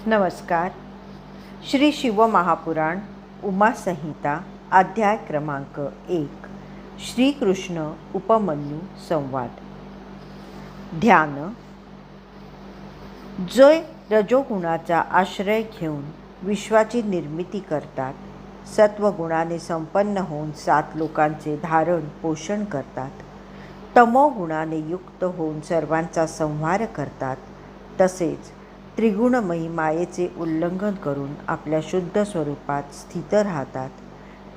नमस्कार. श्री शिवमहापुराण उमासंहिता अध्याय क्रमांक 1 श्रीकृष्ण उपमन्यू संवाद. ध्यान. जे रजोगुणाचा आश्रय घेऊन विश्वाची निर्मिती करतात, सत्वगुणाने संपन्न होऊन 7 लोकांचे धारण पोषण करतात, तमोगुणाने युक्त होऊन सर्वांचा संहार करतात, तसेच त्रिगुणमयी मायेचे उल्लंघन करून आपल्या शुद्ध स्वरूपात स्थित राहतात,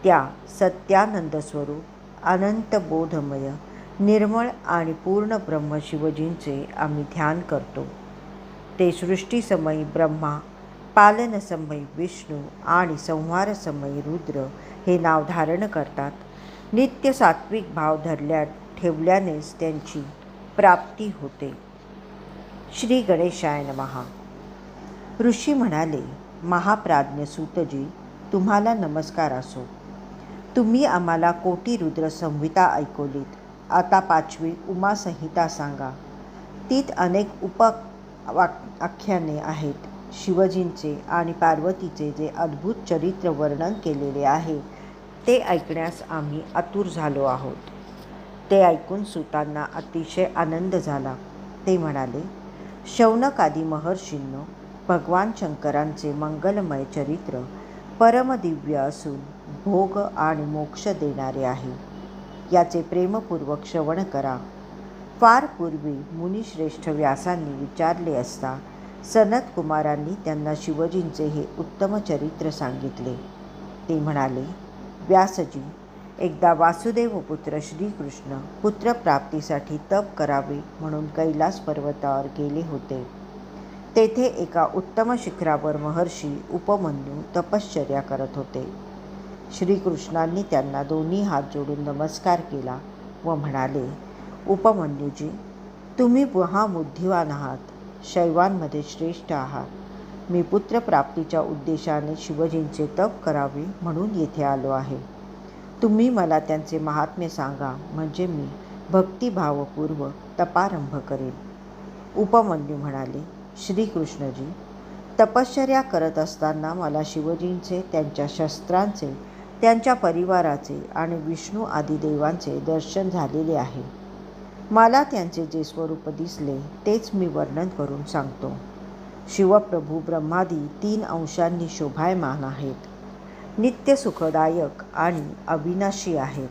त्या सत्यानंद स्वरूप अनंत बोधमय निर्मळ आणि पूर्ण ब्रह्म शिवजींचे आम्ही ध्यान करतो. ते सृष्टीसमयी ब्रह्मा, पालनसमयी विष्णू आणि संहारसमयी रुद्र हे नाव धारण करतात. नित्य सात्विक भाव ठेवल्यानेच त्यांची प्राप्ती होते. श्री गणेशाय नमः. ऋषी म्हणाले, महाप्राज्ञ सूतजी, तुम्हाला नमस्कार असो. तुम्ही आम्हाला कोटी रुद्र संहिता ऐकवलीत. आता 5वी उमासंहिता सांगा. तीत अनेक आख्याने आहेत. शिवजींचे आणि पार्वतीचे जे अद्भुत चरित्र वर्णन केलेले आहे ते ऐकण्यास आम्ही आतुर झालो आहोत. ते ऐकून सूतांना अतिशय आनंद झाला. ते म्हणाले, शौनकादी महर्षींनो, भगवान शंकरांचे मंगलमय चरित्र परमदिव्य असून भोग आणि मोक्ष देणारे आहे. याचे प्रेमपूर्वक श्रवण करा. फार पूर्वी मुनिश्रेष्ठ व्यासांनी विचारले असता सनत कुमारांनी त्यांना शिवजींचे हे उत्तम चरित्र सांगितले. ते म्हणाले, व्यासजी, एकदा वासुदेव पुत्र श्रीकृष्ण पुत्रप्राप्तीसाठी तप करावे म्हणून कैलास पर्वतावर गेले होते. तेथे एका उत्तम शिखरावर महर्षी उपमन्यू तपश्चर्या करत होते. श्रीकृष्णांनी त्यांना दोन्ही हात जोडून नमस्कार केला व म्हणाले, उपमन्यूजी, तुम्ही महाबुद्धिवान आहात, शैवांमध्ये श्रेष्ठ आहात. मी पुत्रप्राप्तीच्या उद्देशाने शिवजींचे तप करावे म्हणून येथे आलो आहे. तुम्ही मला त्यांचे महात्म्य सांगा, म्हणजे मी भक्तिभावपूर्वक तपारंभ करेन. उपमन्यू म्हणाले, श्रीकृष्णजी, तपश्चर्या करत असताना मला शिवजींचे, त्यांच्या शस्त्रांचे, त्यांच्या परिवाराचे आणि विष्णू आदी देवांचे दर्शन झालेले आहे. मला त्यांचे जे स्वरूप दिसले तेच मी वर्णन करून सांगतो. शिवप्रभू ब्रह्मादी 3 अंशांनी शोभायमान आहेत. नित्य सुखदायक आणि अविनाशी आहेत.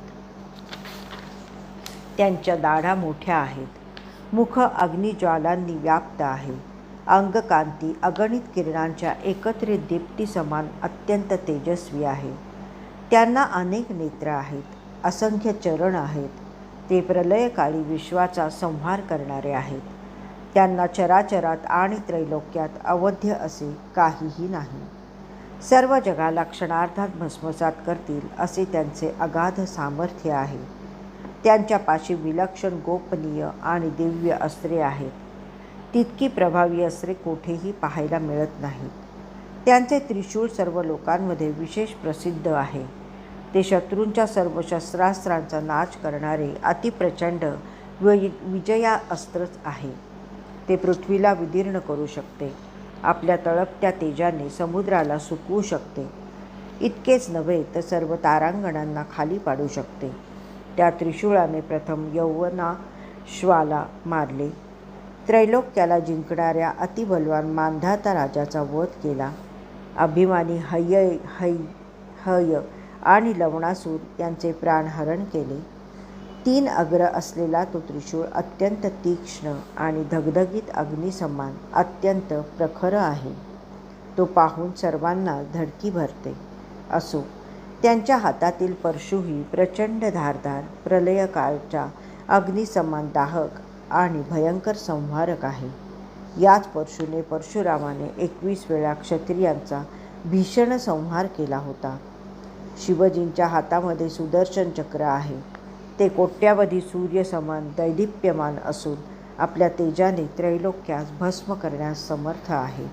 त्यांच्या दाढा मोठ्या आहेत. मुख अग्निज्वालांनी व्याप्त आहे. अंगकांती अगणित किरणांच्या एकत्रित दीप्ती समान अत्यंत तेजस्वी आहे. त्यांना अनेक नेत्र आहेत. असंख्य चरण आहेत. ते प्रलयकाळी विश्वाचा संहार करणारे आहेत. त्यांना चराचरात आणि त्रैलोक्यात अवध्य असे काहीही नाही. सर्व जगाला क्षणार्धात भस्मसात करतील असे त्यांचे अगाध सामर्थ्य आहे. त्यांच्यापाशी विलक्षण गोपनीय आणि दिव्य अस्त्रे आहेत. तितकी प्रभावी अस्त्रे कोठेही पाहायला मिळत नाहीत. त्यांचे त्रिशूळ सर्व लोकांमध्ये विशेष प्रसिद्ध आहे. ते शत्रूंच्या सर्व शस्त्रास्त्रांचा नाश करणारे अतिप्रचंड विजया अस्त्रच आहे. ते पृथ्वीला विदीर्ण करू शकते. आपल्या तळपत्या तेजाने समुद्राला सुकवू शकते. इतकेच नव्हे तर सर्व तारांगणांना खाली पाडू शकते. त्या त्रिशूळाने प्रथम यौवनाश्वाला मारले. त्रैलोक्याला जिंकणाऱ्या अतिबलवान मांधाता राजाचा वध केला. अभिमानी हय आणि लवणासूर यांचे प्राणहरण केले. 3 अग्र असलेला तो त्रिशूळ अत्यंत तीक्ष्ण आणि धगधगीत अग्निसमान अत्यंत प्रखर आहे. तो पाहून सर्वांना धडकी भरते. असो, त्यांच्या हातातील परशुही प्रचंड धारदार, प्रलयकाळच्या अग्निसमान दाहक आणि भयंकर संहारक आहे. याच परशुने परशुरामाने 21 वेळा क्षत्रियांचा भीषण संहार केला होता. शिवजींच्या हातामध्ये सुदर्शन चक्र आहे. ते कोट्यावधी सूर्य समान दैदिप्यमान असून आपल्या तेजाने त्रैलोक्यास भस्म करण्यास समर्थ आहे.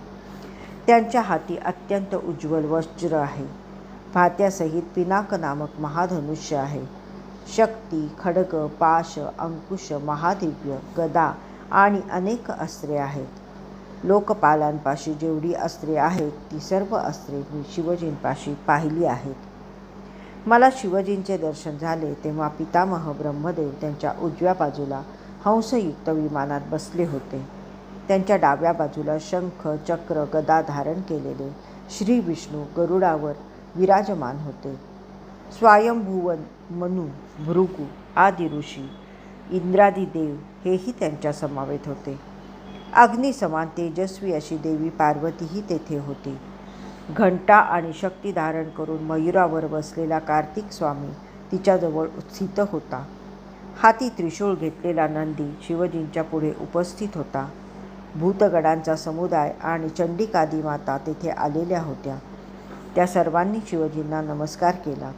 त्यांच्या हाती अत्यंत उज्ज्वल वज्र आहे. भात्यासहित पिनाक नामक महाधनुष्य आहे. शक्ती, खड्ग, पाश, अंकुश, महादिव्य, गदा आणि अनेक अस्त्रे आहेत. लोकपालांपाशी जेवढी अस्त्रे आहेत ती सर्व अस्त्रे मी शिवजींपाशी पाहिली आहेत. मला शिवजींचे दर्शन झाले तेव्हा पितामह ब्रह्मदेव त्यांच्या उजव्या बाजूला हंसयुक्त विमानात बसले होते. त्यांच्या डाव्या बाजूला शंख, चक्र, गदा धारण केलेले श्री विष्णू गरुडावर विराजमान होते. स्वयंभुवन मनु, भृगु आदी ऋषी, इंद्रादी देव हेही त्यांच्या समवेत होते. अग्निसमान तेजस्वी अशी देवी पार्वतीही तेथे होती. घंटा आणि शक्ती धारण करून मयुरावर बसलेला कार्तिक स्वामी तिच्याजवळ स्थित होता. हाती त्रिशूळ घेतलेला नंदी शिवजींच्या पुढे उपस्थित होता. भूतगणांचा समुदाय आणि चंडिकादी माता तेथे आलेल्या होत्या. त्या सर्वांनी शिवजींना नमस्कार केला.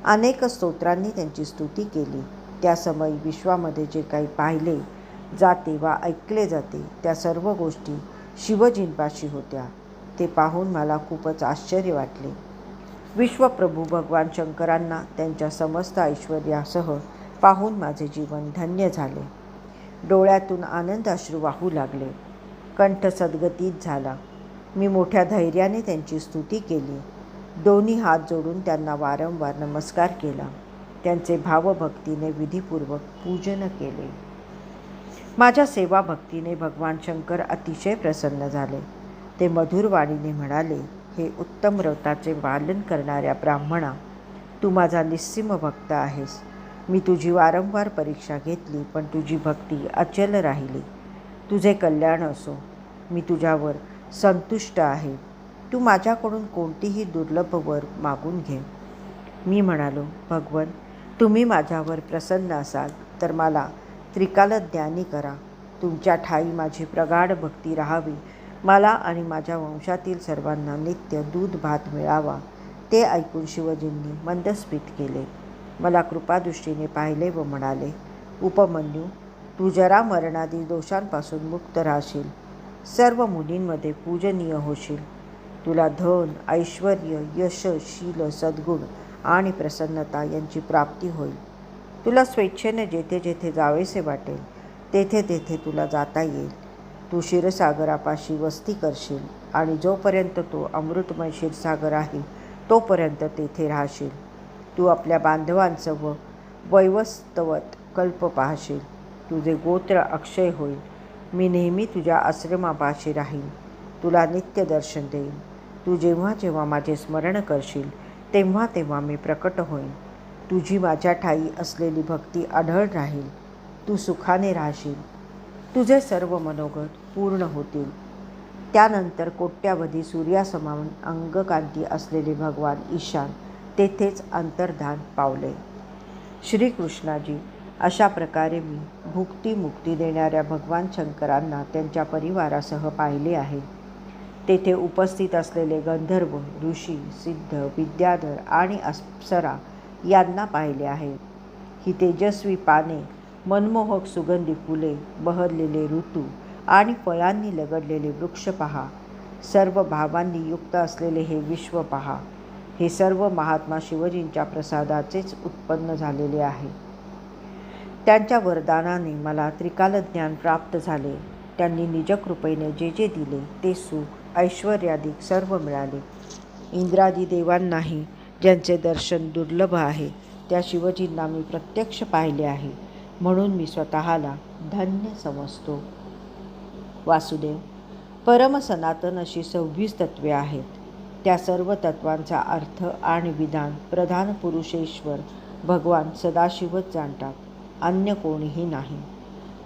अनेक स्तोत्रांनी त्यांची स्तुती केली. त्या समयी विश्वामध्ये जे काही पाहिले जाते वा ऐकले जाते त्या सर्व गोष्टी शिवजींपाशी होत्या. ते पाहून मला खूपच आश्चर्य वाटले. विश्वप्रभू भगवान शंकरांना त्यांच्या समस्त ऐश्वर्यासह पाहून माझे जीवन धन्य झाले. डोळ्यातून आनंद अश्रू वाहू लागले. कंठ सद्गतीत झाला. मी मोठ्या धैर्याने त्यांची स्तुती केली. दोन्ही हात जोडून त्यांना वारंवार नमस्कार केला. त्यांचे भावभक्तीने विधीपूर्वक पूजन केले. माझ्या सेवाभक्तीने भगवान शंकर अतिशय प्रसन्न झाले. ते मधुरवाणीने म्हणाले, हे उत्तम व्रताचे पालन करणाऱ्या ब्राह्मणा, तू माझा निस्सीम भक्त आहेस. मी तुझी वारंवार परीक्षा घेतली पण तुझी भक्ती अचल राहिली. तुझे कल्याण असो. मी तुझ्यावर संतुष्ट आहे. तू माझ्याकडून कोणतीही दुर्लभ वर मागून घे. मी म्हणालो, भगवन, तुम्ही माझ्यावर प्रसन्न असाल तर मला त्रिकालज्ञानी करा. तुमच्या ठाई माझी प्रगाढ भक्ती राहावी. मला आणि माझ्या वंशातील सर्वांना नित्य दूध भात मिळावा. ते ऐकून शिवजींनी मंदस्मित केले. मला कृपादृष्टीने पाहिले व म्हणाले, उपमन्यू, तू जरा मरणादी दोषांपासून मुक्त राहशील. सर्व मुलींमध्ये पूजनीय होशील. तुला धन, ऐश्वर, यश, शील, सद्गुण आणि प्रसन्नता यांची प्राप्ती होईल. तुला स्वेच्छेने जेथे जेथे जावेसे वाटेल तेथे तेथे तुला जाता येईल. तू क्षीरसागरापाशी वस्ती करशील आणि जोपर्यंत तो अमृतमय क्षीरसागर आहे तोपर्यंत तेथे राहशील. तू आपल्या बांधवांचं व वैवस्वत कल्प पाहशील. तुझे गोत्र अक्षय होईल. मी नेहमी तुझ्या आश्रमापाशी राहीन. तुला नित्य दर्शन देईन. तू जेव्हा जेव्हा माझे स्मरण करशील तेव्हा तेव्हा मी प्रकट होईन. तुझी माझ्या ठाई असलेली भक्ती अढळ राहील. तू सुखाने राहशील. तुझे सर्व मनोगत पूर्ण होतील. त्यानंतर कोट्यावधी सूर्यासमान अंगकांती असलेले भगवान ईशान तेथेच अंतर्धान पावले. श्रीकृष्णाजी, अशा प्रकारे मी भुक्ती-मुक्ती देणाऱ्या भगवान शंकरांना त्यांच्या परिवारासह पाहिले आहे. तेथे उपस्थित असलेले गंधर्व, ऋषी, सिद्ध, विद्याधर आणि अप्सरा यांना पाहिले आहे. ही तेजस्वी पाने, मनमोहक सुगंधी फुले, बहरलेले ऋतू आणि फळांनी लगडलेले वृक्ष पहा. सर्व भावांनी युक्त असलेले हे विश्व पहा. हे सर्व महात्मा शिवजींच्या प्रसादाचेच उत्पन्न झालेले आहे. त्यांच्या वरदानाने मला त्रिकालज्ञान प्राप्त झाले. त्यांनी निजकृपेने जे जे दिले ते सुख, ऐश्वर्यादिक सर्व मिळाले. इंद्रादी देवांनाही ज्यांचे दर्शन दुर्लभ आहे त्या शिवजींना मी प्रत्यक्ष पाहिले आहे. म्हणून मी स्वतःला धन्य समजतो. वासुदेव, परम सनातन अशी 26 तत्वे आहेत. त्या सर्व तत्वांचा अर्थ आणि विधान प्रधान पुरुषेश्वर भगवान सदाशिवच जाणतात, अन्य कोणीही नाही.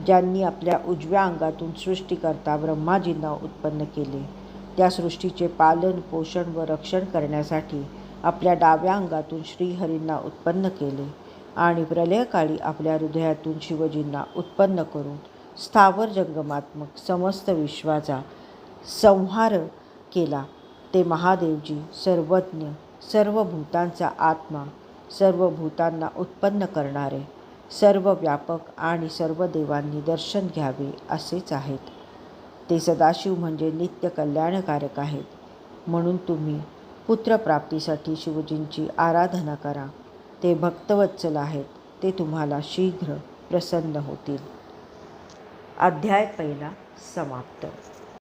ज्यांनी आपल्या उजव्या अंगातून सृष्टीकर्ता ब्रह्माजींना उत्पन्न केले, त्या सृष्टीचे पालन, पोषण व रक्षण करण्यासाठी आपल्या डाव्या अंगातून श्रीहरींना उत्पन्न केले आणि प्रलयकाळी आपल्या हृदयातून शिवजींना उत्पन्न करून स्थावर जंगमात्मक समस्त विश्वाचा संहार केला. ते महादेवजी सर्वज्ञ, सर्व भूतांचा आत्मा, सर्व भूतांना उत्पन्न करणारे, सर्व व्यापक आणि सर्व देवांनी दर्शन घ्यावे असेच आहेत. ते सदाशिव म्हणजे नित्य कल्याणकारक आहेत. म्हणून तुम्ही पुत्रप्राप्तीसाठी शिवजींची आराधना करा. ते भक्तवत्सल आहेत. ते तुम्हाला शीघ्र प्रसन्न होतील. अध्याय 1 समाप्त.